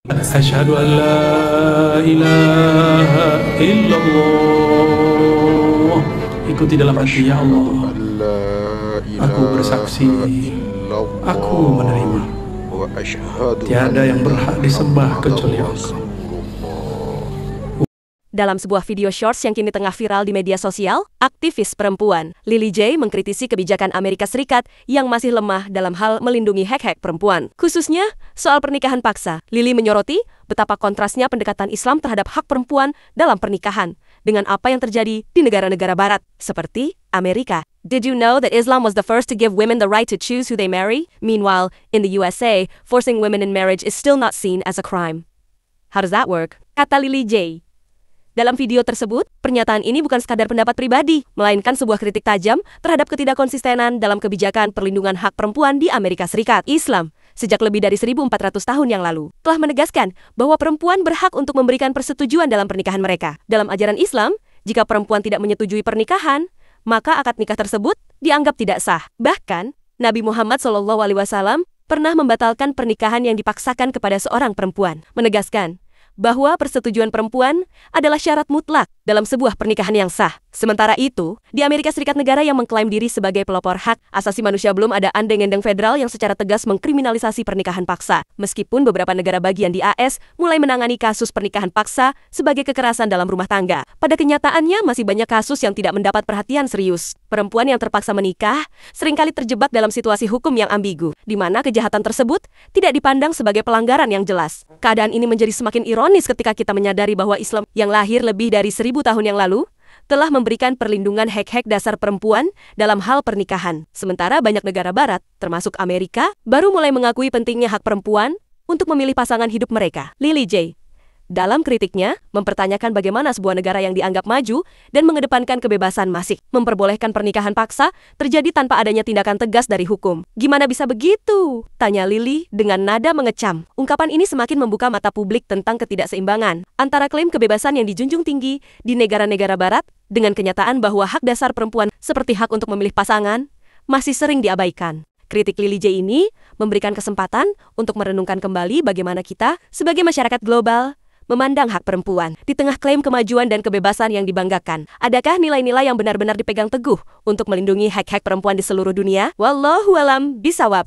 Asyhadu an la ilaha illallah. Ikuti dalam hati, ya Allah. Aku bersaksi, aku menerima. Tiada yang berhak disembah kecuali Allah. Dalam sebuah video shorts yang kini tengah viral di media sosial, aktivis perempuan Lily J mengkritisi kebijakan Amerika Serikat yang masih lemah dalam hal melindungi hak-hak perempuan. Khususnya soal pernikahan paksa, Lily menyoroti betapa kontrasnya pendekatan Islam terhadap hak perempuan dalam pernikahan dengan apa yang terjadi di negara-negara barat, seperti Amerika. Did you know that Islam was the first to give women the right to choose who they marry? Meanwhile, in the USA, forcing women in marriage is still not seen as a crime. How does that work? Kata Lily J. Dalam video tersebut, pernyataan ini bukan sekadar pendapat pribadi, melainkan sebuah kritik tajam terhadap ketidakkonsistenan dalam kebijakan perlindungan hak perempuan di Amerika Serikat. Islam, sejak lebih dari 1.400 tahun yang lalu, telah menegaskan bahwa perempuan berhak untuk memberikan persetujuan dalam pernikahan mereka. Dalam ajaran Islam, jika perempuan tidak menyetujui pernikahan, maka akad nikah tersebut dianggap tidak sah. Bahkan, Nabi Muhammad SAW pernah membatalkan pernikahan yang dipaksakan kepada seorang perempuan, menegaskan bahwa persetujuan perempuan adalah syarat mutlak dalam sebuah pernikahan yang sah. Sementara itu, di Amerika Serikat, negara yang mengklaim diri sebagai pelopor hak asasi manusia, belum ada undang-undang federal yang secara tegas mengkriminalisasi pernikahan paksa. Meskipun beberapa negara bagian di AS mulai menangani kasus pernikahan paksa sebagai kekerasan dalam rumah tangga, pada kenyataannya masih banyak kasus yang tidak mendapat perhatian serius. Perempuan yang terpaksa menikah seringkali terjebak dalam situasi hukum yang ambigu, di mana kejahatan tersebut tidak dipandang sebagai pelanggaran yang jelas. Keadaan ini menjadi semakin ironis ketika kita menyadari bahwa Islam yang lahir lebih dari 1.000 tahun yang lalu telah memberikan perlindungan hak-hak dasar perempuan dalam hal pernikahan. Sementara banyak negara barat, termasuk Amerika, baru mulai mengakui pentingnya hak perempuan untuk memilih pasangan hidup mereka. Lily J. dalam kritiknya, mempertanyakan bagaimana sebuah negara yang dianggap maju dan mengedepankan kebebasan masih memperbolehkan pernikahan paksa terjadi tanpa adanya tindakan tegas dari hukum. Gimana bisa begitu? Tanya Lily dengan nada mengecam. Ungkapan ini semakin membuka mata publik tentang ketidakseimbangan antara klaim kebebasan yang dijunjung tinggi di negara-negara barat dengan kenyataan bahwa hak dasar perempuan seperti hak untuk memilih pasangan masih sering diabaikan. Kritik Lily J ini memberikan kesempatan untuk merenungkan kembali bagaimana kita sebagai masyarakat global memandang hak perempuan. Di tengah klaim kemajuan dan kebebasan yang dibanggakan, adakah nilai-nilai yang benar-benar dipegang teguh untuk melindungi hak-hak perempuan di seluruh dunia? Wallahu alam bisawab.